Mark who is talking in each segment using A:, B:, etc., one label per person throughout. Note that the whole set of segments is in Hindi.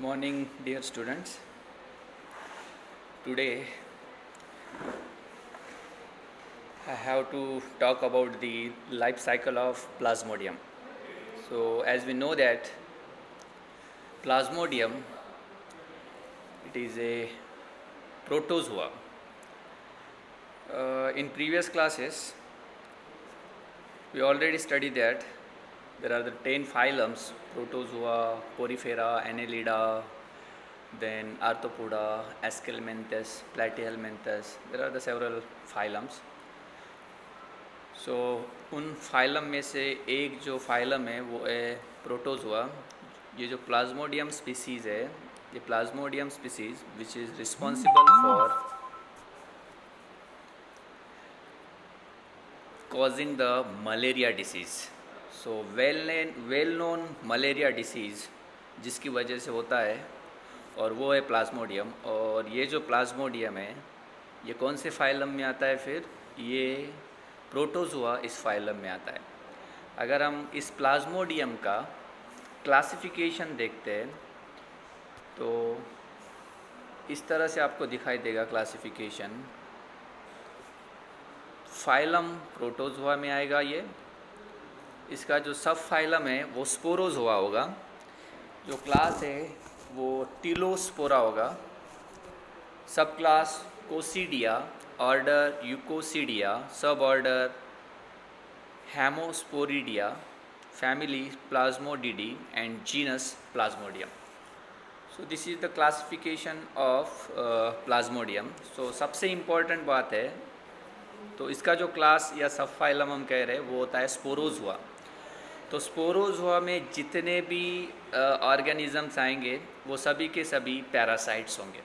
A: Morning, dear students. Today I have to talk about the life cycle of Plasmodium. So, as we know that Plasmodium, it is a protozoa. In previous classes, we already studied that there are the 10 phylums: Protozoa, Porifera, Annelida, then Arthropoda, Aschelminthes, Platyhelminthes. There are the several phylums. उन फाइलम में से एक जो फाइलम है वो है प्रोटोजोआ. ये जो प्लाज्मोडियम स्पीसीज़ है, ये Plasmodium species which is responsible for causing the malaria disease. So well known malaria disease जिसकी वजह से होता है और वो है प्लाज्मोडियम. और ये जो प्लाज्मोडियम है ये कौन से फाइलम में आता है? फिर ये प्रोटोजोआ इस फाइलम में आता है. अगर हम इस प्लाज्मोडियम का क्लासिफिकेशन देखते हैं तो इस तरह से आपको दिखाई देगा क्लासिफिकेशन. फाइलम प्रोटोजोआ में आएगा ये. इसका जो सब फाइलम है वो स्पोरोजोआ होगा. जो क्लास है वो टिलोस्पोरा होगा. सब class कोसीडिया, order eucoccidia, sub order haemosporidia, family plasmodiidae and genus Plasmodium. So this is the classification of Plasmodium. So सबसे इम्पॉर्टेंट बात है तो इसका जो क्लास या सब फाइलम हम कह रहे हैं वो होता है स्पोरोजोआ. तो स्पोरोजोआ में जितने भी ऑर्गेनिजम्स आएंगे वो सभी के सभी पैरासाइट्स होंगे.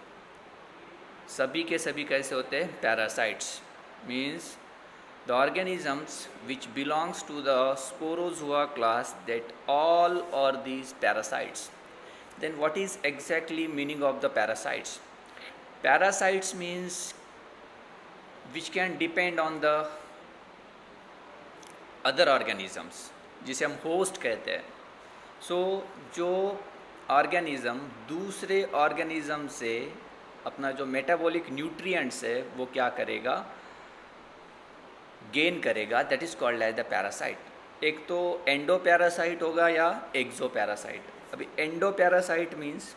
A: सभी के सभी कैसे होते हैं? Parasites. Means the organisms which belongs to the sporozoa class that all are these parasites. Then what is exactly meaning of the parasites? Parasites means which can depend on the other organisms, जिसे हम होस्ट कहते हैं. सो जो ऑर्गेनिज़म दूसरे ऑर्गेनिज़म से अपना जो मेटाबॉलिक न्यूट्रिएंट्स है वो क्या करेगा? गेन करेगा. That is called as the parasite. एक तो एंडो पैरासाइट होगा या एक्सो पैरासाइट. अभी एंडो पैरासाइट मीन्स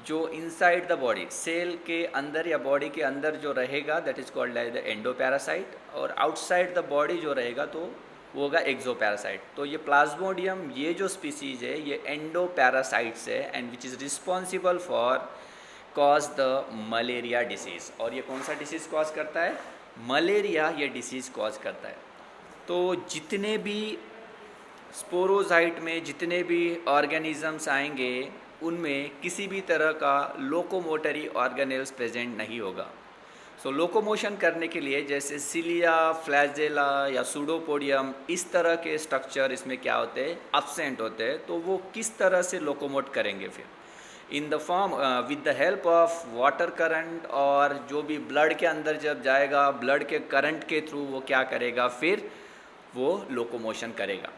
A: जो इनसाइड द बॉडी, सेल के अंदर या बॉडी के अंदर जो रहेगा that is called as the endo parasite. और आउटसाइड द बॉडी जो रहेगा तो वो होगा एक्सो पैरासाइट. तो ये प्लाज्मोडियम ये जो स्पीसीज है ये एंडो पैरासाइट्स है and which is responsible for cause the malaria disease. और ये कौन सा डिसीज़ कॉज करता है? मलेरिया ये डिसीज़ कॉज करता है. तो जितने भी स्पोरोजाइट में जितने भी ऑर्गेनिजम्स आएंगे उनमें किसी भी तरह का लोकोमोटरी ऑर्गेनेल्स प्रेजेंट नहीं होगा. सो लोकोमोशन करने के लिए जैसे सिलिया, फ्लैजेला या सूडोपोडियम इस तरह के स्ट्रक्चर इसमें क्या होते हैं? एब्सेंट होते हैं. तो वो किस तरह से लोकोमोट करेंगे? फिर in the form with the help of water current, और जो भी ब्लड के अंदर जब जाएगा ब्लड के करंट के थ्रू वो क्या करेगा? फिर वो लोकोमोशन करेगा.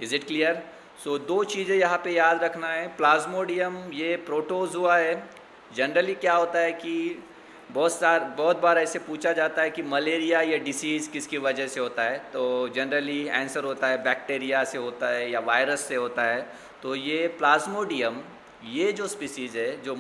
A: Is it clear? सो दो चीज़ें यहाँ पे याद रखना है. प्लाज्मोडियम ये प्रोटोजोआ है. जनरली क्या होता है कि बहुत बार ऐसे पूछा जाता है कि मलेरिया या डिसीज़ किसकी वजह से होता है. तो जनरली आंसर होता है बैक्टीरिया से होता है या वायरस से होता है. तो ये प्लाज्मोडियम ये जो स्पीसीज़ है जो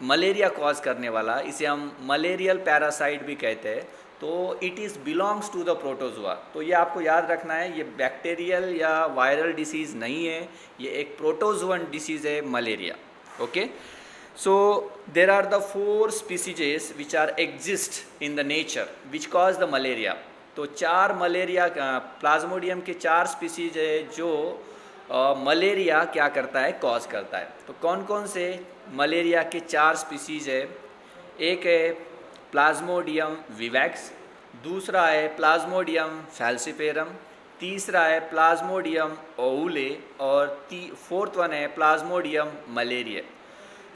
A: मलेरिया कॉज करने वाला, इसे हम मलेरियल पैरासाइट भी कहते हैं. तो it is belongs to the protozoa. तो ये आपको याद रखना है, ये बैक्टीरियल या वायरल डिसीज़ नहीं है, ये एक प्रोटोजोअन डिसीज़ है malaria. Okay. So there are the 4 species which are exist in the nature which cause the malaria. तो 4 मलेरिया प्लाज्मोडियम के 4 स्पीसीज है जो मलेरिया क्या करता है? कॉज करता है. तो कौन कौन से मलेरिया के 4 स्पीसीज है? एक है प्लाज्मोडियम विवैक्स, दूसरा है प्लाज्मोडियम फैल्सिफेरम, तीसरा है प्लाज्मोडियम ओउले और फोर्थ वन है प्लाज्मोडियम मलेरिया.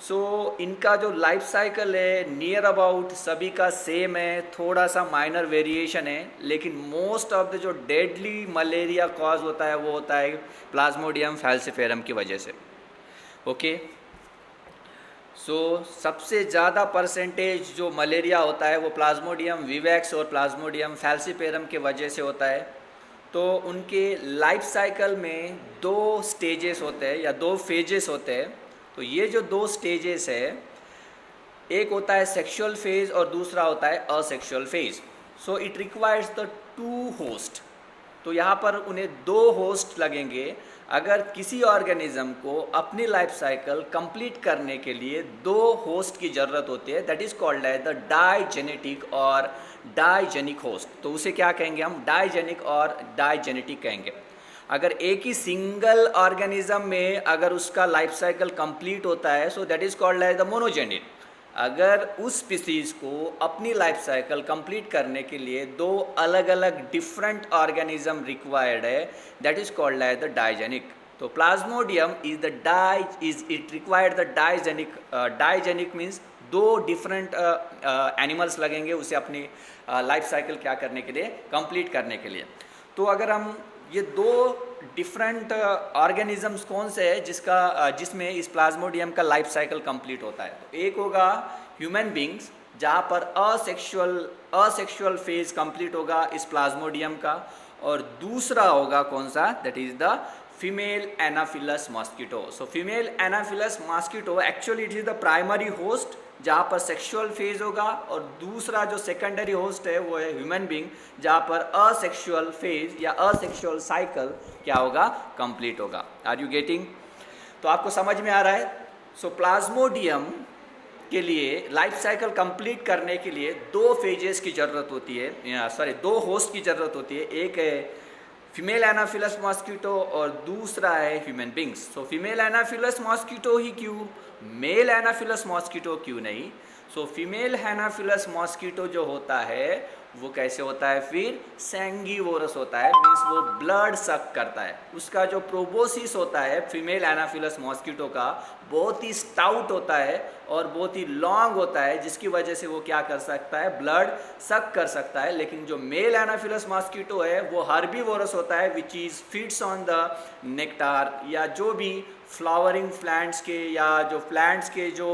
A: सो इनका जो लाइफ साइकिल है नियर अबाउट सभी का सेम है. थोड़ा सा माइनर वेरिएशन है, लेकिन मोस्ट ऑफ द जो डेडली मलेरिया कॉज होता है वो होता है प्लाज्मोडियम फैल्सिफेरम की वजह से. ओके। सो सबसे ज़्यादा परसेंटेज जो मलेरिया होता है वो प्लाज्मोडियम विवैक्स और प्लाज्मोडियम फैल्सीपेरम के वजह से होता है। तो उनके लाइफ साइकिल में 2 स्टेजेस होते हैं या 2 फेजेस होते हैं। तो ये जो 2 स्टेजेस है, एक होता है सेक्सुअल फेज और दूसरा होता है asexual phase. So it requires the 2 host. तो यहाँ पर उन्हें 2 होस्ट लगेंगे। अगर किसी ऑर्गेनिज्म को अपनी लाइफ साइकिल कंप्लीट करने के लिए 2 होस्ट की ज़रूरत होती है, that is called as the digenetic और डाइजेनिक होस्ट। तो उसे क्या कहेंगे हम? डाइजेनिक और डाइजेनेटिक कहेंगे। अगर एक ही सिंगल ऑर्गेनिज्म में अगर उसका लाइफ साइकिल कंप्लीट होता है, so that is called as the monogenic. अगर उस स्पीसीज को अपनी लाइफ साइकिल कंप्लीट करने के लिए 2 अलग अलग डिफरेंट ऑर्गेनिज्म रिक्वायर्ड है, that is called as the digenic. तो Plasmodium it required the digenic. Digenic means 2 different animals लगेंगे उसे अपनी लाइफ साइकिल क्या करने के लिए, कंप्लीट करने के लिए। तो अगर हम ये 2 डिफरेंट ऑर्गेनिजम्स कौन से है जिसमें इस प्लाज्मोडियम का लाइफ साइकिल कंप्लीट होता है, तो एक होगा ह्यूमन बींग्स जहाँ पर असेक्सुअल फेज कंप्लीट होगा इस प्लाज्मोडियम का, और दूसरा होगा कौन सा, that is the female anopheles mosquito. So female anopheles mosquito actually it is the primary host जहाँ पर सेक्सुअल फेज होगा, और दूसरा जो सेकेंडरी होस्ट है वो है ह्यूमन बींग जहाँ पर असेक्सुअल फेज या असेक्सुअल साइकिल क्या होगा, कंप्लीट होगा। Are you getting? तो आपको समझ में आ रहा है? सो प्लाज्मोडियम के लिए लाइफ साइकिल कंप्लीट करने के लिए 2 फेजेस की ज़रूरत होती है, 2 होस्ट की ज़रूरत होती है। एक है फीमेल एनाफिलस मॉस्किटो और दूसरा है human beings. So female anopheles mosquito ही क्यों, मेल एनाफिलस मॉस्किटो क्यों नहीं? सो फीमेल एनाफिलस मॉस्किटो जो होता है वो कैसे होता है, फिर सैंगिवोरस होता है, मीन्स वो ब्लड सक करता है। उसका जो प्रोबोसिस होता है फीमेल एनाफिलस मॉस्किटो का बहुत ही स्टाउट होता है और बहुत ही लॉन्ग होता है, जिसकी वजह से वो क्या कर सकता है, ब्लड सक कर सकता है। लेकिन जो मेल एनाफिलस मॉस्किटो है वो हर्बीवोरस होता है, which is feeds on the nectar, या जो भी फ्लावरिंग प्लांट्स के या जो प्लांट्स के जो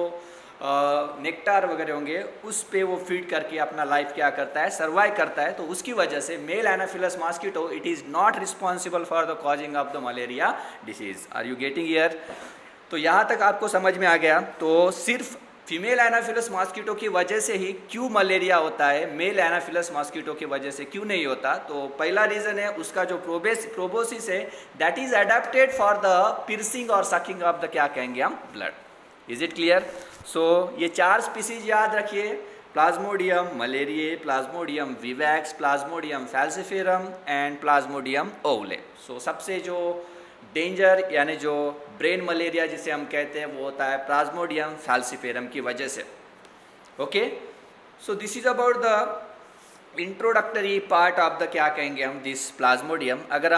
A: नेक्टार वगैरह होंगे उस पे वो फीड करके अपना लाइफ क्या करता है, सर्वाइव करता है। तो उसकी वजह से male anopheles mosquito it is not responsible for the causing of the malaria disease. Are you getting here? तो यहाँ तक आपको समझ में आ गया। तो सिर्फ फीमेल एनाफिलस मॉस्किटो की वजह से ही क्यों मलेरिया होता है, मेल एनाफिलस मॉस्किटो की वजह से क्यों नहीं होता? तो पहला रीज़न है उसका जो प्रोबोसिस है that is adapted for the piercing और सकिंग ऑफ द क्या कहेंगे हम, blood. Is it clear? So ये 4 स्पीसीज याद रखिए, Plasmodium malariae, Plasmodium vivax, Plasmodium falciparum and Plasmodium ovale. So सबसे जो डेंजर यानी जो ब्रेन मलेरिया जिसे हम कहते हैं वो होता है प्लाज्मोडियम फैल्सीफेरम की वजह से। Okay, so this is about the introductory part of the क्या कहेंगे हम, दिस प्लाज्मोडियम। अगर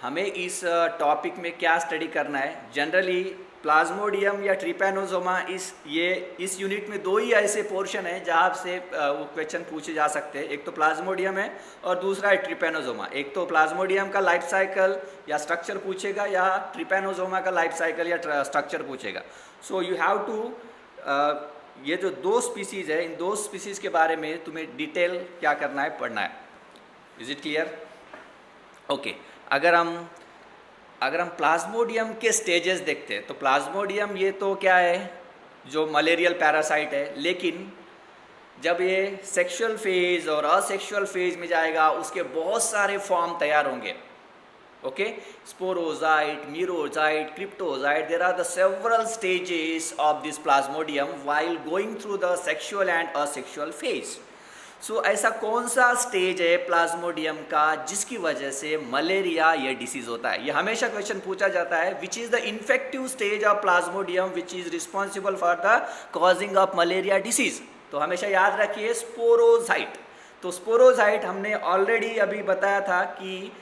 A: हमें इस टॉपिक में क्या स्टडी करना है, जनरली प्लाज्मोडियम या ट्रिपैनोसोमा इस यूनिट में 2 ही ऐसे पोर्शन है जहाँ से वो क्वेश्चन पूछे जा सकते हैं। एक तो प्लाज्मोडियम है और दूसरा है ट्रिपैनोसोमा। एक तो प्लाज्मोडियम का लाइफ साइकिल या स्ट्रक्चर पूछेगा या ट्रिपैनोसोमा का लाइफ साइकिल या स्ट्रक्चर पूछेगा। सो यू हैव टू ये जो 2 स्पीसीज है, इन 2 स्पीसीज के बारे में तुम्हें डिटेल क्या करना है, पढ़ना है। Is it clear? ओके, अगर हम प्लाज्मोडियम के स्टेजेस देखते हैं तो प्लाज्मोडियम ये तो क्या है, जो मलेरियल पैरासाइट है, लेकिन जब ये सेक्सुअल फेज और असेक्सुअल फेज में जाएगा उसके बहुत सारे फॉर्म तैयार होंगे। Okay, sporozoite, merozoite, cryptozoite, there are the several stages of this Plasmodium while going through the sexual and asexual phase. So ऐसा कौन सा स्टेज है प्लाज्मोडियम का जिसकी वजह से मलेरिया ये डिसीज होता है? ये हमेशा क्वेश्चन पूछा जाता है, which is the infective stage of Plasmodium which is responsible for the causing of malaria disease? तो हमेशा याद रखिए स्पोरोजाइट। तो स्पोरोजाइट हमने ऑलरेडी अभी बताया था कि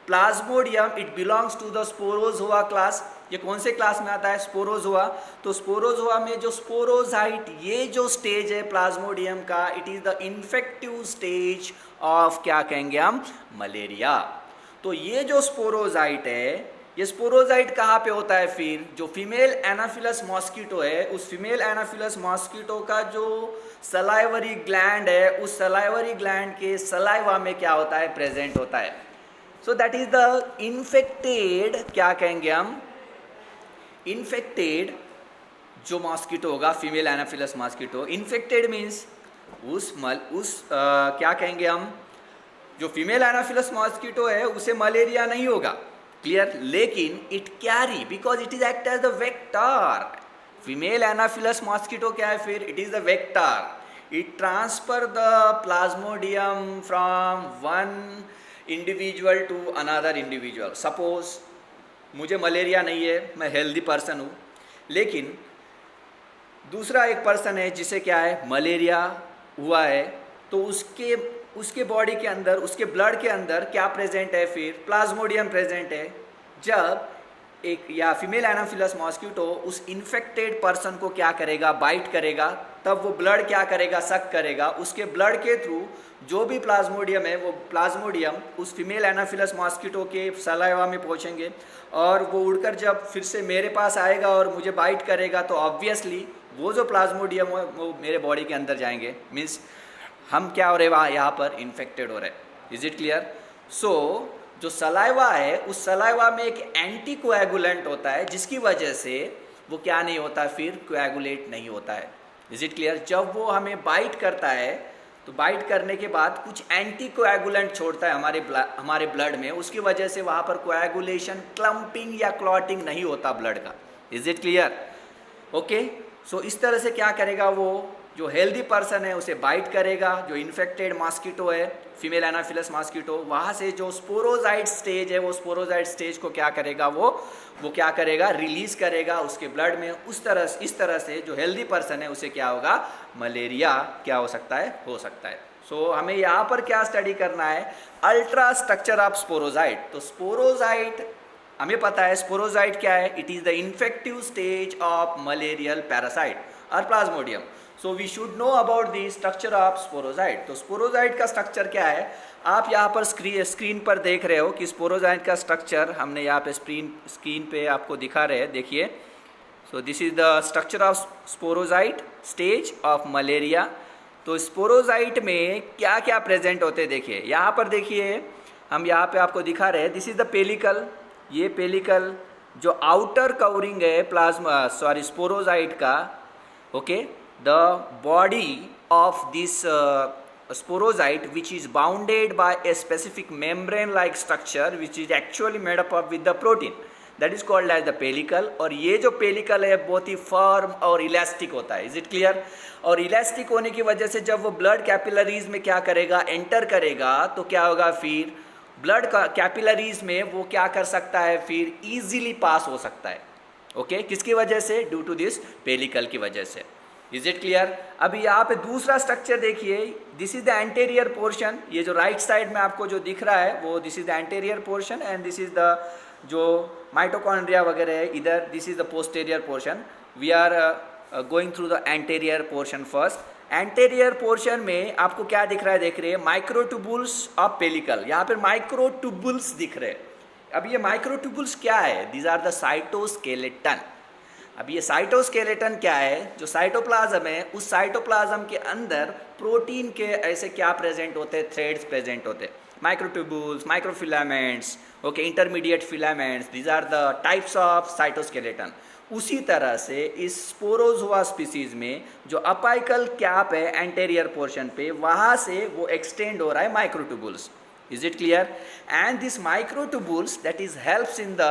A: plasmodium it belongs to the sporozoa class. ये कौन से क्लास में आता है? स्पोरोजोआ। तो स्पोरोजोआ में जो स्पोरोजाइट ये जो स्टेज है प्लाज्मोडियम का, it is the infective stage of क्या कहेंगे हम, मलेरिया। तो ये जो स्पोरोजाइट है ये स्पोरोजाइट कहाँ पे होता है? फिर जो फीमेल एनाफिलस मॉस्किटो है, उस फीमेल एनाफिलस मॉस्किटो का जो सलाइवरी ग्लैंड है, उस सलाइवरी ग्लैंड के सलाइवा में क्या होता है? प्रेजेंट होता है। So that is the infected, क्या कहेंगे हम? इन्फेक्टेड जो मॉस्किटो होगा, female anopheles mosquito, infected means क्या कहेंगे हम? जो फीमेल एनाफिलस मॉस्किटो है उसे मलेरिया नहीं होगा, क्लियर, लेकिन it carry, because it is act as the vector. Female anopheles mosquito क्या है? फिर it is the vector. It transfer the plasmodium from one individual to another individual. Suppose मुझे मलेरिया नहीं है, मैं हेल्दी पर्सन हूँ, लेकिन दूसरा एक पर्सन है जिसे क्या है? मलेरिया हुआ है, तो उसके बॉडी के अंदर, उसके ब्लड के अंदर क्या प्रेजेंट है? फिर प्लाज्मोडियम प्रेजेंट है। जब एक या फीमेल एनाफिलस मॉस्किटो उस इन्फेक्टेड पर्सन को क्या करेगा? बाइट करेगा, तब वो ब्लड क्या करेगा? सक करेगा। उसके ब्लड के थ्रू जो भी प्लाज्मोडियम है, वो प्लाज्मोडियम उस फीमेल एनाफिलस मॉस्किटो के सलाइवा में पहुंचेंगे, और वो उड़कर जब फिर से मेरे पास आएगा और मुझे बाइट करेगा, तो ऑब्वियसली वो जो प्लाज्मोडियम है वो मेरे बॉडी के अंदर जाएंगे। मीन्स हम क्या हो रहे हैं? यहाँ पर इन्फेक्टेड हो रहे हैं। Is it clear? सो जो सलाइवा है, उस सलाइवा में एक एंटी कोएगुलेंट होता है, जिसकी वजह से वो क्या नहीं होता? फिर कोएगुलेट नहीं होता है। Is it clear? जब वो हमें बाइट करता है, तो बाइट करने के बाद कुछ एंटी कोएगुलेंट छोड़ता है हमारे ब्लड में, उसकी वजह से वहाँ पर कोएगुलेशन, क्लम्पिंग या क्लॉटिंग नहीं होता ब्लड का। Is it clear? ओके, सो इस तरह से क्या करेगा? वो जो हेल्दी पर्सन है उसे बाइट करेगा, जो इन्फेक्टेड मॉस्किटो है, फीमेल एनाफिलस मॉस्किटो, वहाँ से जो स्पोरोजाइट स्टेज है, वो स्पोरोजाइट स्टेज को क्या करेगा? वो क्या करेगा? रिलीज करेगा उसके ब्लड में। इस तरह से जो हेल्दी पर्सन है उसे क्या होगा? मलेरिया क्या हो सकता है? हो सकता है। सो हमें यहाँ पर क्या स्टडी करना है? Ultra structure of sporozoite. तो स्पोरोजाइट हमें पता है, स्पोरोजाइट क्या है? It is the infective stage of malarial parasite और Plasmodium. So we should know about the structure of sporozoite. तो स्पोरोजाइट का स्ट्रक्चर क्या है? आप यहाँ पर स्क्रीन पर देख रहे हो कि स्पोरोजाइट का स्ट्रक्चर हमने यहाँ पे स्क्रीन पे आपको दिखा रहे हैं, देखिए। So this is the structure of sporozoite stage of malaria. तो स्पोरोजाइट में क्या क्या प्रेजेंट होते हैं? देखिए यहाँ पर, देखिए हम यहाँ पे आपको दिखा रहे हैं, दिस इज द पेलिकल। ये पेलिकल जो आउटर कवरिंग है स्पोरोजाइट का, okay, the body of this sporozoite, which is bounded by a specific membrane like structure which is actually made up of with the protein, that is called as the pellicle। और ये जो पेलिकल है बहुत ही फर्म और इलास्टिक होता है। Is it clear? और इलास्टिक होने की वजह से जब वो ब्लड कैपिलरीज में क्या करेगा? एंटर करेगा, तो क्या होगा? फिर ब्लड कैपिलरीज में वो क्या कर सकता है? फिर इजीली पास हो सकता है। ओके, किसकी वजह से? ड्यू टू दिस पेलिकल की वजह से। Is it clear? अभी यहाँ पे दूसरा स्ट्रक्चर देखिए, this is the anterior portion. ये जो राइट साइड में आपको जो दिख रहा है वो this is the anterior portion, and this is the जो माइटोकॉन्ड्रिया वगैरह है इधर, this is the posterior portion. We are going through the anterior portion first. Anterior portion में आपको क्या दिख रहा है? देख रहे हैं माइक्रोट्यूबुल्स ऑफ पेलिकल। यहाँ पर माइक्रोट्यूबुल्स दिख रहे हैं। अब ये माइक्रोट्यूबुल्स क्या है? These are the cytoskeleton. अब ये साइटोस्केलेटन क्या है? जो साइटोप्लाज्म है, उस साइटोप्लाज्म के अंदर प्रोटीन के ऐसे क्या प्रेजेंट होते हैं? थ्रेड्स प्रेजेंट होते हैं, microtubules, microfilaments, okay, intermediate filaments, these are the types of cytoskeleton. उसी तरह से इस स्पोरोजोआ स्पीसीज में जो अपाइकल कैप है एंटेरियर पोर्शन पे, वहाँ से वो एक्सटेंड हो रहा है microtubules. Is it clear? And this microtubules that is helps in the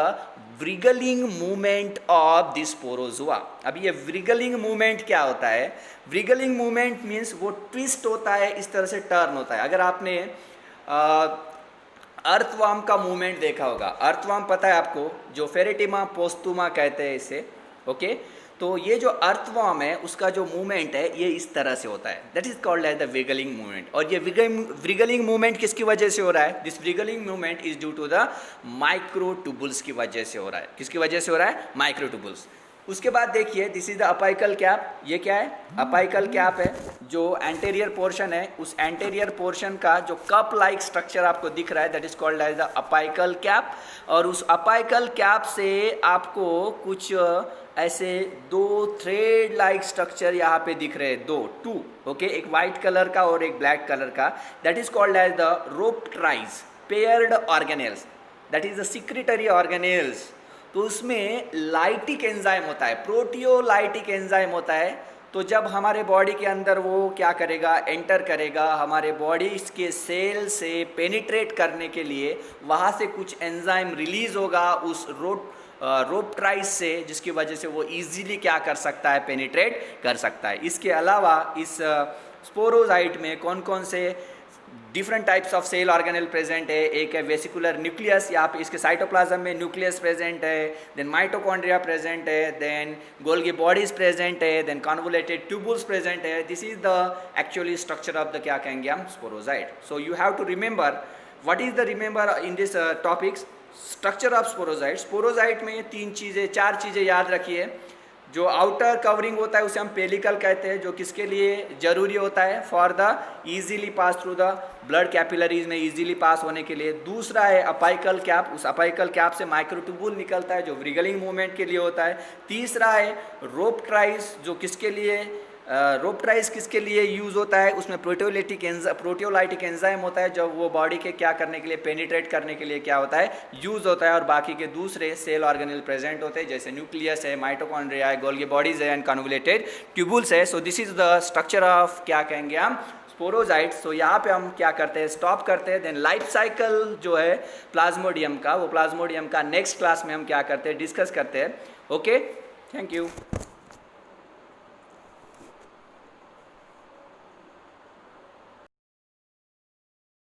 A: wriggling movement of this sporozoa। अब ये wriggling movement क्या होता है? Wriggling movement means वो twist होता है, इस तरह से turn होता है। अगर आपने अर्थवर्म का मूवमेंट देखा होगा, अर्थवर्म पता है आपको, जो फेरेटिमा पोस्टुमा कहते हैं इसे, ओके। तो ये जो अर्थवर्म है उसका जो मूवमेंट है ये इस तरह से होता है, that is called as the wiggling movement. और ये विगलिंग मूवमेंट किसकी वजह से हो रहा है? This wiggling movement is due to the microtubules की वजह से हो रहा है। किसकी वजह से हो रहा है? माइक्रोट्यूबुल्स। उसके बाद देखिए this is the apical cap, ये क्या है, अपाइकल कैप है। जो एंटेरियर पोर्शन है उस एंटेरियर पोर्शन का जो कप लाइक स्ट्रक्चर आपको दिख रहा है that is called as the apical cap. और उस अपाइकल कैप से आपको कुछ ऐसे दो थ्रेड लाइक स्ट्रक्चर यहाँ पे दिख रहे हैं, टू ओके, एक वाइट कलर का और एक ब्लैक कलर का, that is called as the rhoptries paired organelles, that is the secretory organelles. तो उसमें लाइटिक एंजाइम होता है, प्रोटियोलाइटिक एंजाइम होता है। तो जब हमारे बॉडी के अंदर वो क्या करेगा, एंटर करेगा हमारे बॉडी के सेल से पेनिट्रेट करने के लिए, वहाँ से कुछ एंजाइम रिलीज होगा उस रोप्ट्राइज से, जिसकी वजह से वो इजीली क्या कर सकता है, पेनिट्रेट कर सकता है। इसके अलावा इस स्पोरोजाइट में कौन कौन से different types of cell organelle present है, एक है वेसिकुलर न्यूक्लियस, यहाँ पे इसके साइटोप्लाज्म में न्यूक्लियस प्रेजेंट है, देन माइटोकॉन्ड्रिया प्रेजेंट है, देन गोल्गी बॉडीज प्रेजेंट है, देन कन्वोलेटेड ट्यूबुल्स प्रेजेंट है। This is the actually structure of the क्या कहेंगे हम, sporozoite. So you have to remember what is the remember in this topics, structure of sporozoite. Sporozoite में चार चीज़ें याद रखिए। जो आउटर कवरिंग होता है उसे हम पेलिकल कहते हैं, जो किसके लिए जरूरी होता है, for the easily pass through the blood capillaries में इजीली पास होने के लिए। दूसरा है अपाइकल कैप, उस अपाइकल कैप से माइक्रोट्यूबुल निकलता है जो व्रिगलिंग मूवमेंट के लिए होता है। तीसरा है रोप्ट्राइज, जो किसके लिए, रोप्ट्राइज किसके लिए यूज़ होता है, उसमें प्रोटियोलाइटिक एंजाइम होता है, जब वो बॉडी के क्या करने के लिए, पेनिट्रेट करने के लिए क्या होता है, यूज़ होता है। और बाकी के दूसरे सेल ऑर्गेनेल प्रेजेंट होते हैं, जैसे न्यूक्लियस है, माइटोकॉन्ड्रिया है, गोल्गी बॉडीज है एंड कन्वोलेटेड ट्यूबुल्स है। So this is the structure of क्या कहेंगे हम, स्पोरोजाइट्स। सो यहाँ पे हम क्या करते हैं, स्टॉप करते हैं। देन लाइफ साइकिल जो है प्लाज्मोडियम का, वो प्लाज्मोडियम का नेक्स्ट क्लास में हम क्या करते हैं, डिस्कस करते हैं। Okay, thank you.